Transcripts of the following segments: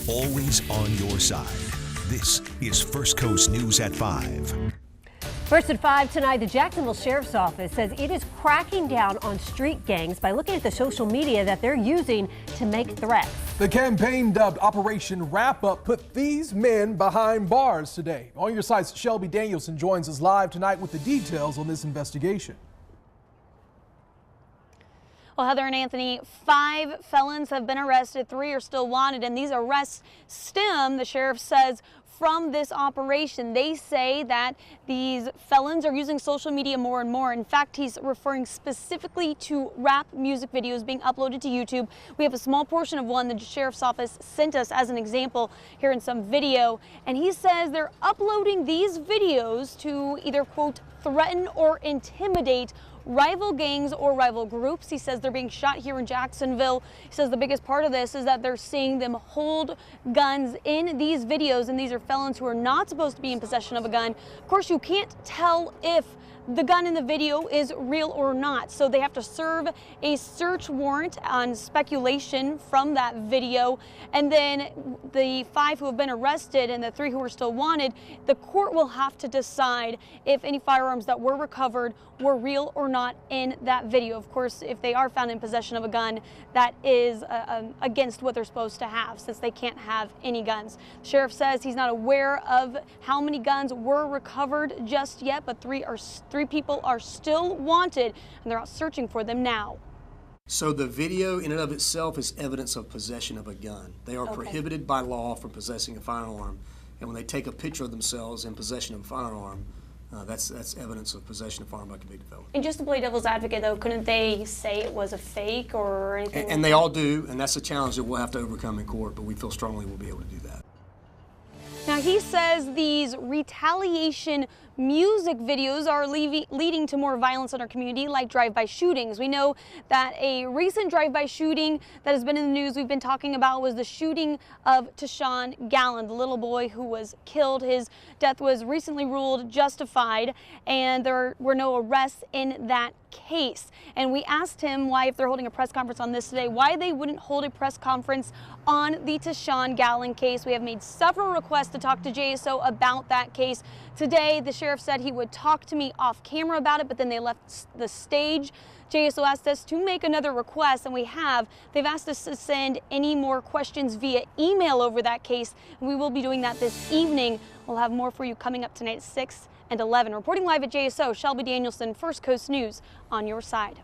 always on your side. This is First Coast News at 5. First at 5 tonight, the Jacksonville Sheriff's Office says it is cracking down on street gangs by looking at the social media that they're using to make threats. The campaign dubbed Operation Wrap Up put these men behind bars today. On your side's Shelby Danielson joins us live tonight with the details on this investigation. Well, Heather and Anthony, 5 felons have been arrested, 3 are still wanted, and these arrests stem, the sheriff says, from this operation. They say that these felons are using social media more and more. In fact, he's referring specifically to rap music videos being uploaded to YouTube. We have a small portion of one the sheriff's office sent us as an example here in some video. And he says they're uploading these videos to either, quote, threaten or intimidate rival gangs or rival groups. He says they're being shot here in Jacksonville. He says the biggest part of this is that they're seeing them hold guns in these videos, and these are felons who are not supposed to be in possession of a gun. Of course, you can't tell if the gun in the video is real or not, so they have to serve a search warrant on speculation from that video. And then the 5 who have been arrested and the 3 who are still wanted, the court will have to decide if any firearms that were recovered were real or not in that video. Of course, if they are found in possession of a gun, that is against what they're supposed to have, since they can't have any guns. The sheriff says he's not aware of how many guns were recovered just yet, but 3 people are still wanted, and they're out searching for them now. So the video in and of itself is evidence of possession of a gun. They are prohibited by law from possessing a firearm, and when they take a picture of themselves in possession of a firearm, that's evidence of possession of a firearm by a convicted felon. And just to play devil's advocate, though, couldn't they say it was a fake or anything? And they all do, and that's a challenge that we'll have to overcome in court, but we feel strongly we'll be able to do that. Now, he says these retaliation music videos are leading to more violence in our community, like drive-by shootings. We know that a recent drive-by shooting that has been in the news we've been talking about was the shooting of Tashawn Gallen, the little boy who was killed. His death was recently ruled justified, and there were no arrests in that case. And we asked him why, if they're holding a press conference on this today, why they wouldn't hold a press conference on the Tashawn Gallen case. We have made several requests to talk to JSO about that case. Today, the sheriff said he would talk to me off camera about it, but then they left the stage. JSO asked us to make another request, and we have. They've asked us to send any more questions via email over that case, and we will be doing that this evening. We'll have more for you coming up tonight at 6 and 11. Reporting live at JSO, Shelby Danielson, First Coast News, on your side.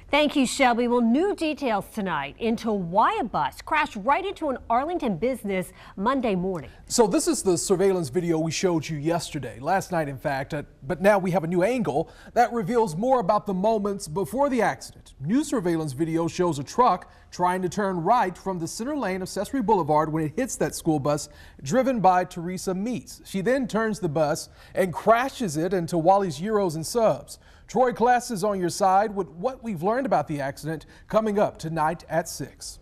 Thank you, Shelby. Well, new details tonight into why a bus crashed right into an Arlington business Monday morning. So this is the surveillance video we showed you yesterday, last night in fact, but now we have a new angle that reveals more about the moments before the accident. New surveillance video shows a truck trying to turn right from the center lane of Sesame Boulevard when it hits that school bus driven by Teresa Meats. She then turns the bus and crashes it into Wally's Euros and Subs. Troy Class is on your side with what we've learned about the accident coming up tonight at 6.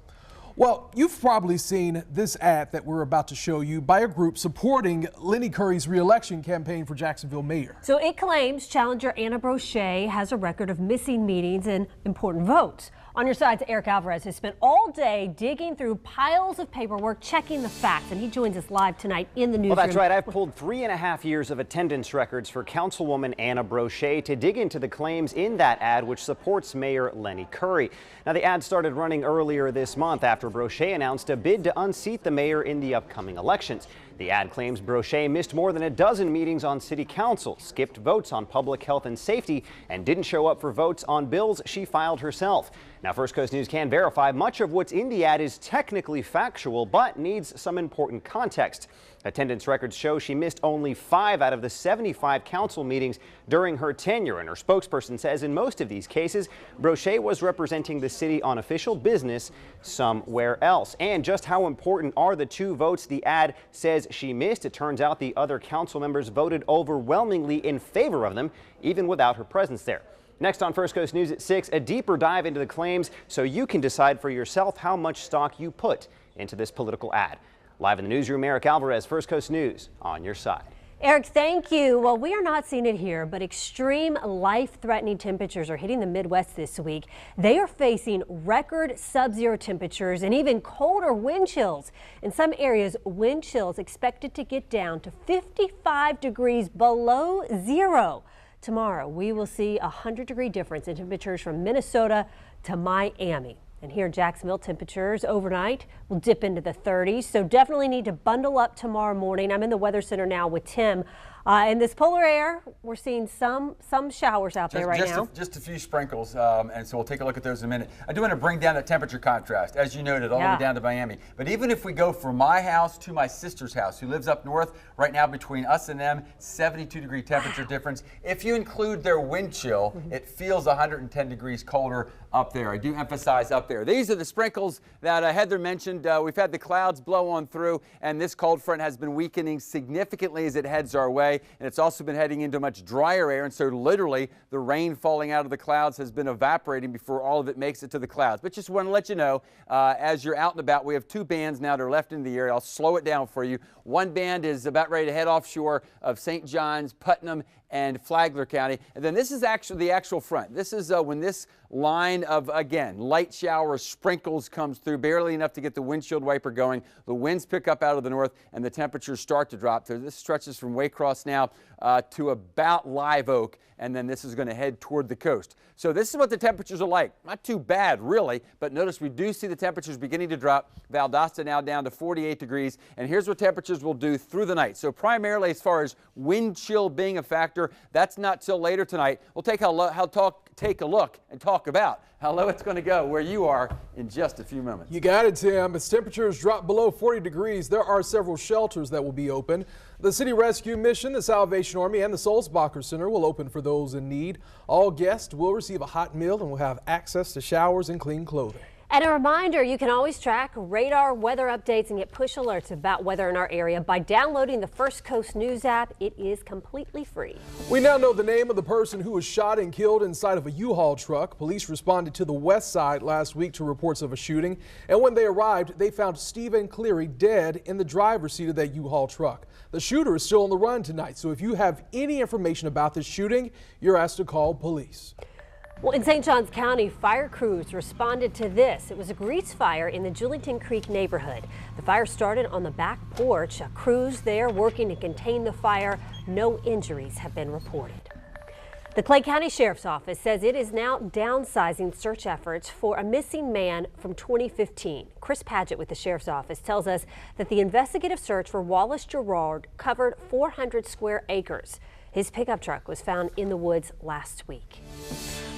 Well, you've probably seen this ad that we're about to show you by a group supporting Lenny Curry's re-election campaign for Jacksonville mayor. So it claims challenger Ana Brochet has a record of missing meetings and important votes. On your side's Eric Alvarez has spent all day digging through piles of paperwork, checking the facts, and he joins us live tonight in the newsroom. Well, that's right. I've pulled 3.5 years of attendance records for Councilwoman Ana Brochet to dig into the claims in that ad, which supports Mayor Lenny Curry. Now, the ad started running earlier this month after Brochet announced a bid to unseat the mayor in the upcoming elections. The ad claims Brochet missed more than a dozen meetings on city council, skipped votes on public health and safety, and didn't show up for votes on bills she filed herself. Now, First Coast News can verify much of what's in the ad is technically factual, but needs some important context. Attendance records show she missed only 5 out of the 75 council meetings during her tenure, and her spokesperson says in most of these cases, Brochet was representing the city on official business somewhere else. And just how important are the 2 votes the ad says she missed? It turns out the other council members voted overwhelmingly in favor of them, even without her presence there. Next on First Coast News at 6, a deeper dive into the claims so you can decide for yourself how much stock you put into this political ad. Live in the newsroom, Eric Alvarez, First Coast News, on your side. Eric, thank you. Well, we are not seeing it here, but extreme life-threatening temperatures are hitting the Midwest this week. They are facing record sub-zero temperatures and even colder wind chills. In some areas, wind chills expected to get down to 55 degrees below zero. Tomorrow, we will see a 100-degree difference in temperatures from Minnesota to Miami. And here in Jacksonville, temperatures overnight will dip into the 30s, so definitely need to bundle up tomorrow morning. I'm in the Weather Center now with Tim. In this polar air, we're seeing some showers out there right now. Just a few sprinkles, and so we'll take a look at those in a minute. I do want to bring down that temperature contrast, as you noted, all the way down to Miami. But even if we go from my house to my sister's house, who lives up north, right now between us and them, 72-degree temperature difference. If you include their wind chill, it feels 110 degrees colder up there. I do emphasize up there. These are the sprinkles that Heather mentioned. We've had the clouds blow on through, and this cold front has been weakening significantly as it heads our way. And it's also been heading into much drier air, and so literally the rain falling out of the clouds has been evaporating before all of it makes it to the clouds. But just want to let you know, as you're out and about, we have two bands now that are left in the area. I'll slow it down for you. One band is about ready to head offshore of St. Johns, Putnam, and Flagler County. And then this is actually the actual front. This is when this line of, again, light showers, sprinkles comes through, barely enough to get the windshield wiper going. The winds pick up out of the north and the temperatures start to drop. So this stretches from Waycross now to about Live Oak, and then this is going to head toward the coast. So this is what the temperatures are like. Not too bad, really, but notice we do see the temperatures beginning to drop. Valdosta now down to 48 degrees, and here's what temperatures will do through the night. So primarily as far as wind chill being a factor, that's not till later tonight. We'll take a look and talk about how low it's going to go where you are in just a few moments. You got it, Tim. As temperatures drop below 40 degrees, there are several shelters that will be open. The City Rescue Mission, the Salvation Army, and the Sulzbacher Center will open for those in need. All guests will receive a hot meal and will have access to showers and clean clothing. And a reminder, you can always track radar weather updates and get push alerts about weather in our area by downloading the First Coast News app. It is completely free. We now know the name of the person who was shot and killed inside of a U-Haul truck. Police responded to the west side last week to reports of a shooting. And when they arrived, they found Stephen Cleary dead in the driver's seat of that U-Haul truck. The shooter is still on the run tonight. So if you have any information about this shooting, you're asked to call police. Well, in St. Johns County, fire crews responded to this. It was a grease fire in the Julington Creek neighborhood. The fire started on the back porch. Crews there working to contain the fire. No injuries have been reported. The Clay County Sheriff's Office says it is now downsizing search efforts for a missing man from 2015. Chris Padgett with the Sheriff's Office tells us that the investigative search for Wallace Gerard covered 400 square acres. His pickup truck was found in the woods last week.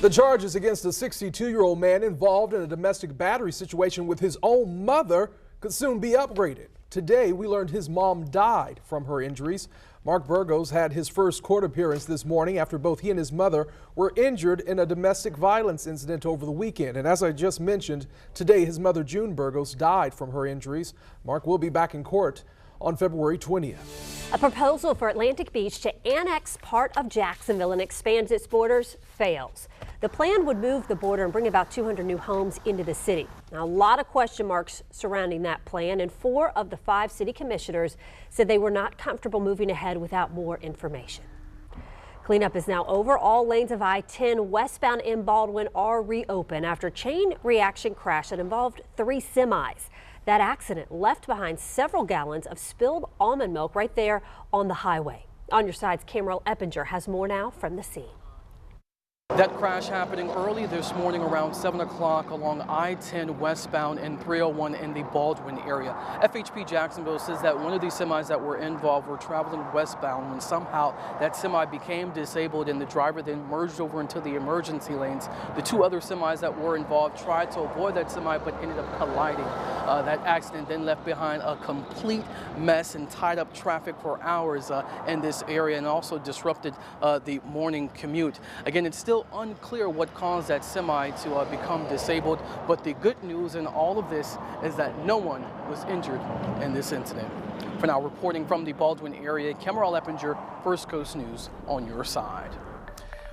The charges against a 62-year-old man involved in a domestic battery situation with his own mother could soon be upgraded. Today, we learned his mom died from her injuries. Mark Burgos had his first court appearance this morning after both he and his mother were injured in a domestic violence incident over the weekend. And as I just mentioned, today his mother, June Burgos, died from her injuries. Mark will be back in court on February 20th. A proposal for Atlantic Beach to annex part of Jacksonville and expand its borders fails. The plan would move the border and bring about 200 new homes into the city. Now, a lot of question marks surrounding that plan, and 4 of the 5 city commissioners said they were not comfortable moving ahead without more information. Cleanup is now over. All lanes of I-10 westbound in Baldwin are reopened after a chain reaction crash that involved 3 semis. That accident left behind several gallons of spilled almond milk right there on the highway. On your side's Cameron Eppinger has more now from the scene. That crash happening early this morning around 7 o'clock along I-10 westbound and 301 in the Baldwin area. FHP Jacksonville says that one of these semis that were involved were traveling westbound when somehow that semi became disabled and the driver then merged over into the emergency lanes. The 2 other semis that were involved tried to avoid that semi but ended up colliding. That accident then left behind a complete mess and tied up traffic for hours in this area and also disrupted the morning commute. Again, it's still unclear what caused that semi to become disabled, but the good news in all of this is that no one was injured in this incident. For now, reporting from the Baldwin area, Cameron Eppinger, First Coast News on your side.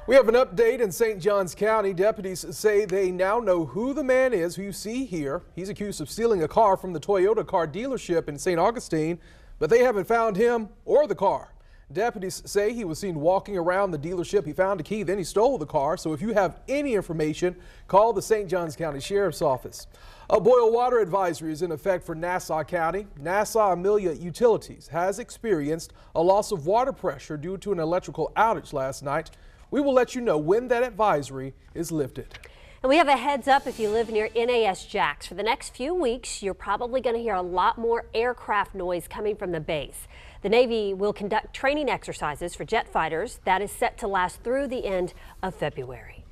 We have an update in St. Johns County. Deputies say they now know who the man is who you see here. He's accused of stealing a car from the Toyota car dealership in St. Augustine, but they haven't found him or the car. Deputies say he was seen walking around the dealership. He found a key, then he stole the car. So if you have any information, call the St. Johns County Sheriff's Office. A boil water advisory is in effect for Nassau County. Nassau Amelia Utilities has experienced a loss of water pressure due to an electrical outage last night. We will let you know when that advisory is lifted. And we have a heads up if you live near NAS Jax. For the next few weeks, you're probably going to hear a lot more aircraft noise coming from the base. The Navy will conduct training exercises for jet fighters. That is set to last through the end of February.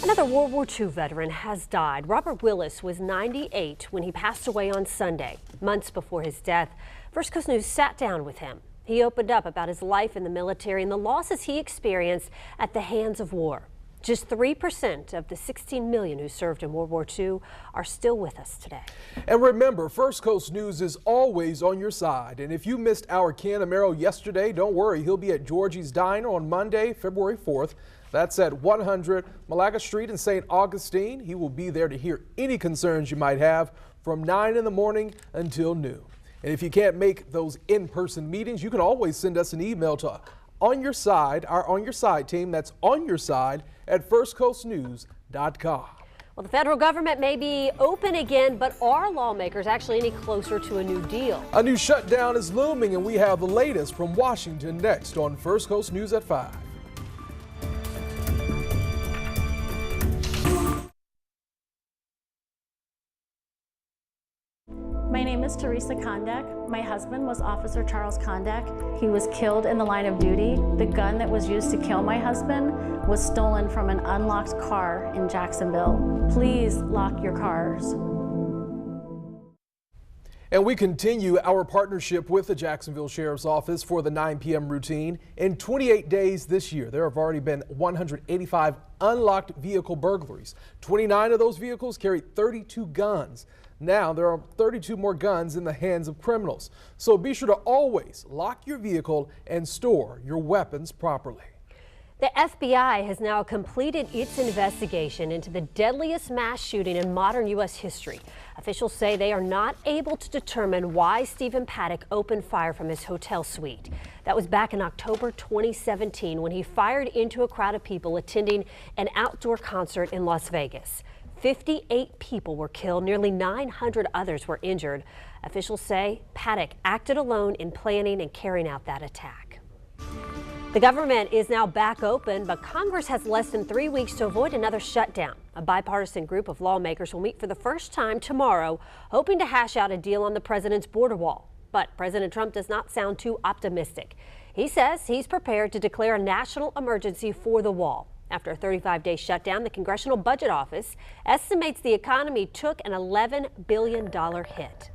Another World War II veteran has died. Robert Willis was 98 when he passed away on Sunday. Months before his death, First Coast News sat down with him. He opened up about his life in the military and the losses he experienced at the hands of war. Just 3% of the 16 million who served in World War II are still with us today. And remember, First Coast News is always on your side. And if you missed our Ken Amaro yesterday, don't worry. He'll be at Georgie's Diner on Monday, February 4th. That's at 100 Malaga Street in St. Augustine. He will be there to hear any concerns you might have from 9 in the morning until noon. And if you can't make those in-person meetings, you can always send us an email to On Your Side, our On Your Side team. That's On Your Side at firstcoastnews.com. Well, the federal government may be open again, but are lawmakers actually any closer to a new deal? A new shutdown is looming, and we have the latest from Washington next on First Coast News at 5. My name is Teresa Kondak. My husband was Officer Charles Kondak. He was killed in the line of duty. The gun that was used to kill my husband was stolen from an unlocked car in Jacksonville. Please lock your cars. And we continue our partnership with the Jacksonville Sheriff's Office for the 9 p.m. routine. In 28 days this year, there have already been 185 unlocked vehicle burglaries. 29 of those vehicles carried 32 guns. Now there are 32 more guns in the hands of criminals. So be sure to always lock your vehicle and store your weapons properly. The FBI has now completed its investigation into the deadliest mass shooting in modern U.S. history. Officials say they are not able to determine why Stephen Paddock opened fire from his hotel suite. That was back in October 2017 when he fired into a crowd of people attending an outdoor concert in Las Vegas. 58 people were killed, nearly 900 others were injured. Officials say Paddock acted alone in planning and carrying out that attack. The government is now back open, but Congress has less than 3 weeks to avoid another shutdown. A bipartisan group of lawmakers will meet for the first time tomorrow, hoping to hash out a deal on the president's border wall. But President Trump does not sound too optimistic. He says he's prepared to declare a national emergency for the wall. After a 35-day shutdown, the Congressional Budget Office estimates the economy took an $11 billion hit.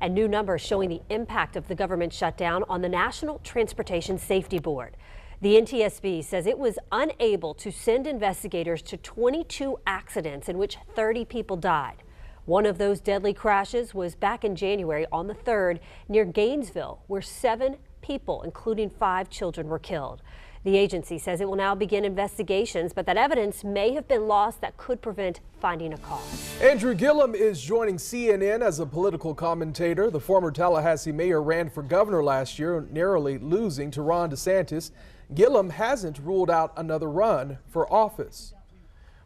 And new numbers showing the impact of the government shutdown on the National Transportation Safety Board. The NTSB says it was unable to send investigators to 22 accidents in which 30 people died. One of those deadly crashes was back in January on the 3rd near Gainesville, where 7 people, including 5 children, were killed. The agency says it will now begin investigations, but that evidence may have been lost that could prevent finding a cause. Andrew Gillum is joining CNN as a political commentator. The former Tallahassee mayor ran for governor last year, narrowly losing to Ron DeSantis. Gillum hasn't ruled out another run for office.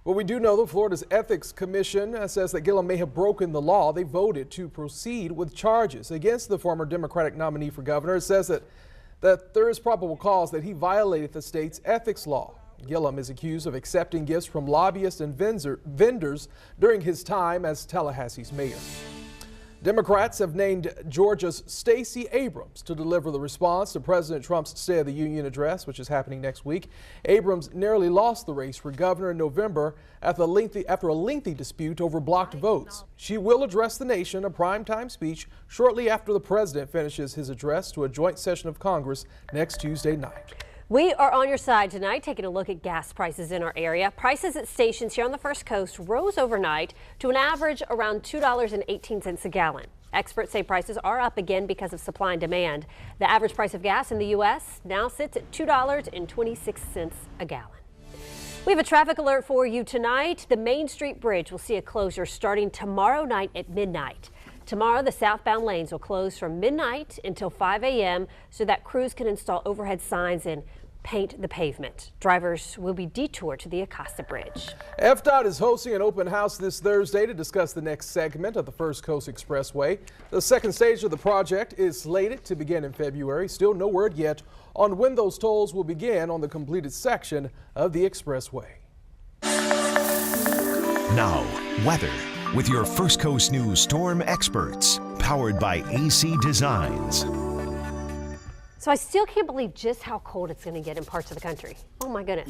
Well, we do know that Florida's Ethics Commission says that Gillum may have broken the law. They voted to proceed with charges against the former Democratic nominee for governor. It says that there is probable cause that he violated the state's ethics law. Gillum is accused of accepting gifts from lobbyists and vendors during his time as Tallahassee's mayor. Democrats have named Georgia's Stacey Abrams to deliver the response to President Trump's State of the Union address, which is happening next week. Abrams narrowly lost the race for governor in November after a lengthy dispute over blocked votes. She will address the nation, a primetime speech, shortly after the president finishes his address to a joint session of Congress next Tuesday night. We are on your side tonight, taking a look at gas prices in our area. Prices at stations here on the First Coast rose overnight to an average around $2.18 a gallon. Experts say prices are up again because of supply and demand. The average price of gas in the U.S. now sits at $2.26 a gallon. We have a traffic alert for you tonight. The Main Street Bridge will see a closure starting tomorrow night at midnight. Tomorrow, the southbound lanes will close from midnight until 5 a.m. so that crews can install overhead signs and paint the pavement. Drivers will be detoured to the Acosta Bridge. FDOT is hosting an open house this Thursday to discuss the next segment of the First Coast Expressway. The second stage of the project is slated to begin in February. Still no word yet on when those tolls will begin on the completed section of the expressway. Now, weather with your First Coast News storm experts, powered by AC Designs. So I still can't believe just how cold it's going to get in parts of the country. Oh my goodness.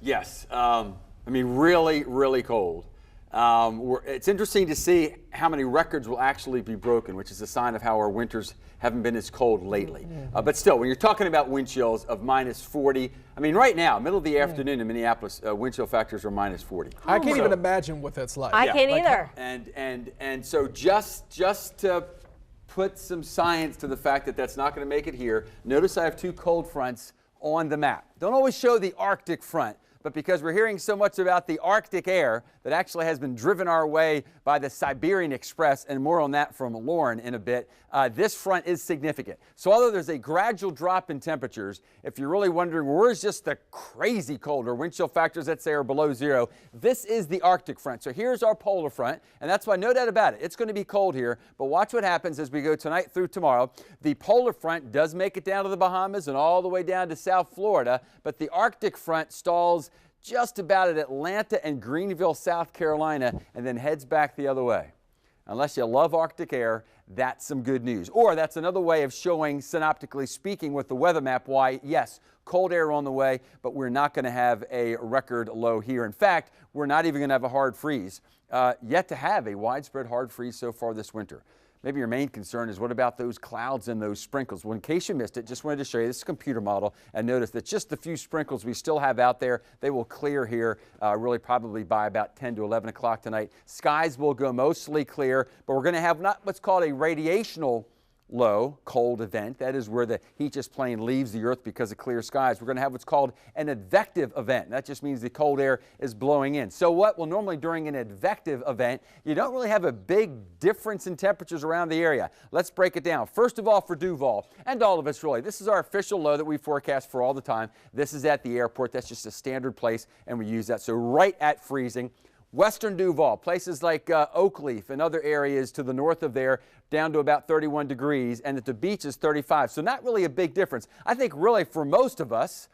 Yes. I mean, really, really cold. It's interesting to see how many records will actually be broken, which is a sign of how our winters haven't been as cold lately. But still, when you're talking about wind chills of -40, I mean, right now, middle of the afternoon in Minneapolis, wind chill factors are -40. I can't even imagine what that's like. I can't either. And so just to put some science to the fact that that's not going to make it here, notice I have two cold fronts on the map. Don't always show the Arctic front, but because we're hearing so much about the Arctic air that actually has been driven our way by the Siberian Express, and more on that from Lauren in a bit, this front is significant. So although there's a gradual drop in temperatures, if you're really wondering where's just the crazy cold or wind chill factors that say are below zero, this is the Arctic front. So here's our polar front, and that's why no doubt about it, it's going to be cold here, but watch what happens as we go tonight through tomorrow. The polar front does make it down to the Bahamas and all the way down to South Florida, but the Arctic front stalls just about at Atlanta and Greenville, South Carolina, and then heads back the other way. Unless you love Arctic air, that's some good news. Or that's another way of showing, synoptically speaking, with the weather map, why, yes, cold air on the way, but we're not going to have a record low here. In fact, we're not even going to have a hard freeze. Yet to have a widespread hard freeze so far this winter. Maybe your main concern is what about those clouds and those sprinkles? Well, in case you missed it, just wanted to show you this computer model and notice that just the few sprinkles we still have out there, they will clear here really probably by about 10 to 11 o'clock tonight. Skies will go mostly clear, but we're going to have not what's called a radiational low cold event. That is where the heat just plain leaves the earth because of clear skies. We're going to have what's called an advective event. That just means the cold air is blowing in. So what? Well, normally during an advective event, you don't really have a big difference in temperatures around the area. Let's break it down. First of all, for Duval, and all of us really, this is our official low that we forecast for all the time. This is at the airport. That's just a standard place, and we use that. So right at freezing. Western Duval, places like Oakleaf and other areas to the north of there, down to about 31 degrees, and at the beach is 35. So not really a big difference. I think really for most of us,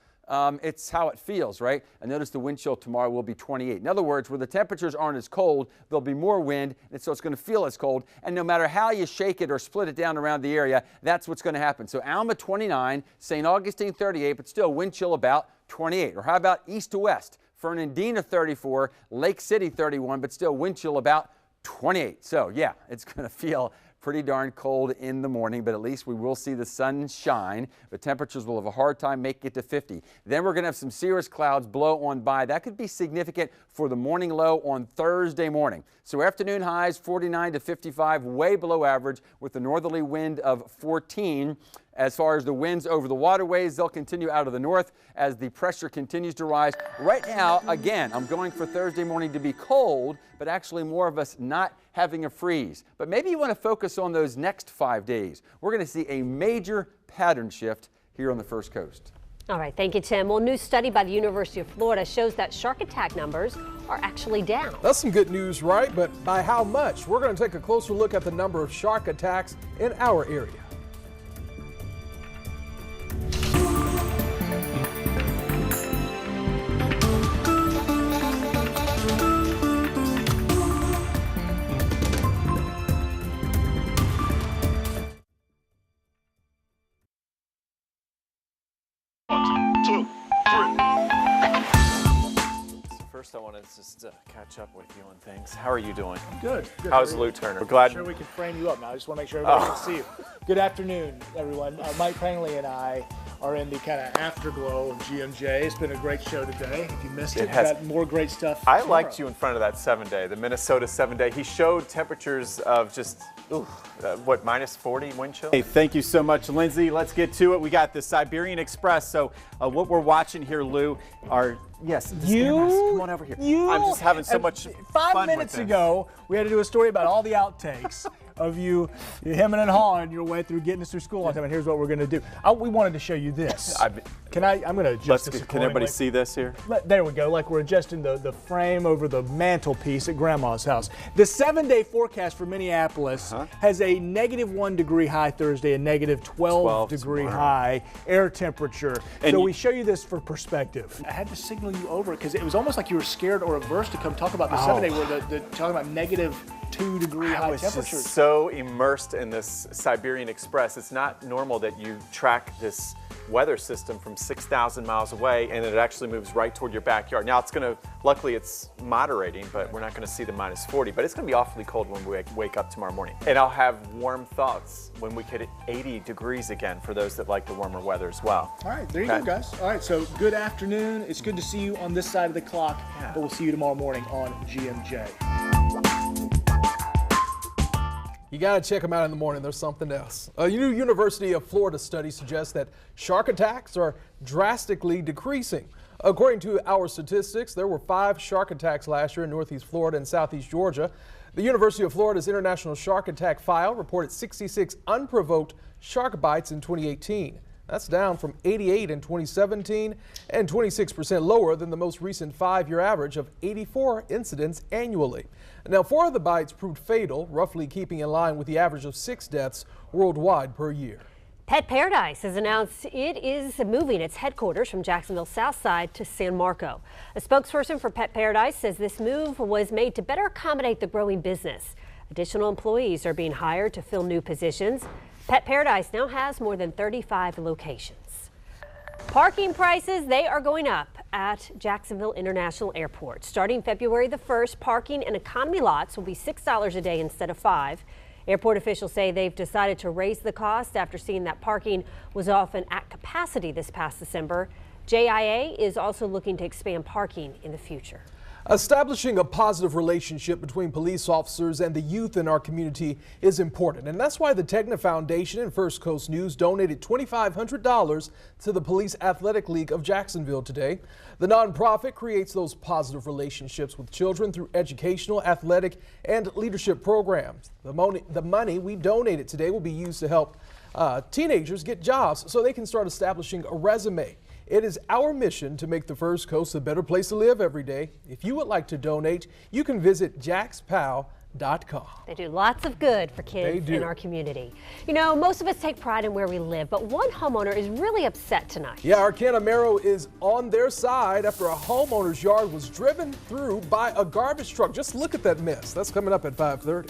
it's how it feels, right? And notice the wind chill tomorrow will be 28. In other words, where the temperatures aren't as cold, there'll be more wind, and so it's going to feel as cold. And no matter how you shake it or split it down around the area, that's what's going to happen. So Alma 29, St. Augustine 38, but still wind chill about 28. Or how about east to west? Fernandina 34, Lake City 31, but still wind chill about 28. So yeah, it's going to feel pretty darn cold in the morning, but at least we will see the sun shine. But temperatures will have a hard time making it to 50. Then we're going to have some cirrus clouds blow on by. That could be significant for the morning low on Thursday morning. So afternoon highs 49 to 55, way below average with the northerly wind of 14. As far as the winds over the waterways, they'll continue out of the north as the pressure continues to rise. Right now, again, I'm going for Thursday morning to be cold, but actually more of us not having a freeze. But maybe you want to focus on those next 5 days. We're going to see a major pattern shift here on the First Coast. All right, thank you, Tim. Well, a new study by the University of Florida shows that shark attack numbers are actually down. That's some good news, right? But by how much? We're going to take a closer look at the number of shark attacks in our area. First, I wanted to just catch up with you on things. How are you doing? Good. How's Lou Turner? We're glad. Sure, we can frame you up now. I just want to make sure everybody can see you. Good afternoon, everyone. Mike Prangley and I are in the kind of afterglow of GMJ. It's been a great show today. If you missed it, we've got more great stuff. I liked you in front of that 7-day, the Minnesota 7-day. He showed temperatures of just, what, -40 wind chill? Hey, thank you so much, Lindsay. Let's get to it. We got the Siberian Express. So what we're watching here, Lou, are yes. Come on over here. I'm just having so much 5 fun minutes with this. ago, we had to do a story about all the outtakes. of you hemming and hawing your way through getting us through school on time. And here's what we're going to do. We wanted to show you this. I'm going to adjust this. Can everybody see this here? There we go. Like we're adjusting the frame over the mantelpiece at Grandma's house. The 7-day forecast for Minneapolis has a -1 degree high Thursday, a -12 degree high air temperature. And so we show you this for perspective. I had to signal you over because it was almost like you were scared or averse to come talk about the 7-day where the talking about -2 degree high temperatures. I was just so immersed in this Siberian Express. It's not normal that you track this weather system from 6,000 miles away and it actually moves right toward your backyard. Now luckily it's moderating, but we're not going to see the -40, but it's going to be awfully cold when we wake up tomorrow morning. And I'll have warm thoughts when we get 80 degrees again for those that like the warmer weather as well. All right, there you go, guys. All right, so good afternoon. It's good to see you on this side of the clock, but we'll see you tomorrow morning on GMJ. You got to check them out in the morning. There's something else. A new University of Florida study suggests that shark attacks are drastically decreasing. According to our statistics, there were 5 shark attacks last year in Northeast Florida and Southeast Georgia. The University of Florida's International Shark Attack File reported 66 unprovoked shark bites in 2018. That's down from 88 in 2017 and 26% lower than the most recent 5-year average of 84 incidents annually. Now, 4 of the bites proved fatal, roughly keeping in line with the average of 6 deaths worldwide per year. Pet Paradise has announced it is moving its headquarters from Jacksonville's south side to San Marco. A spokesperson for Pet Paradise says this move was made to better accommodate the growing business. Additional employees are being hired to fill new positions. Pet Paradise now has more than 35 locations. Parking prices, they are going up at Jacksonville International Airport. Starting February the 1st, parking in economy lots will be $6 a day instead of $5. Airport officials say they've decided to raise the cost after seeing that parking was often at capacity this past December. JIA is also looking to expand parking in the future. Establishing a positive relationship between police officers and the youth in our community is important, and that's why the Tegna Foundation and First Coast News donated $2,500 to the Police Athletic League of Jacksonville today. The nonprofit creates those positive relationships with children through educational, athletic, and leadership programs. The money we donated today will be used to help teenagers get jobs so they can start establishing a resume. It is our mission to make the First Coast a better place to live every day. If you would like to donate, you can visit jaxpow.com. They do lots of good for kids in our community. You know, most of us take pride in where we live, but one homeowner is really upset tonight. Yeah, Arcana Mero is on their side after a homeowner's yard was driven through by a garbage truck. Just look at that mess. That's coming up at 5:30.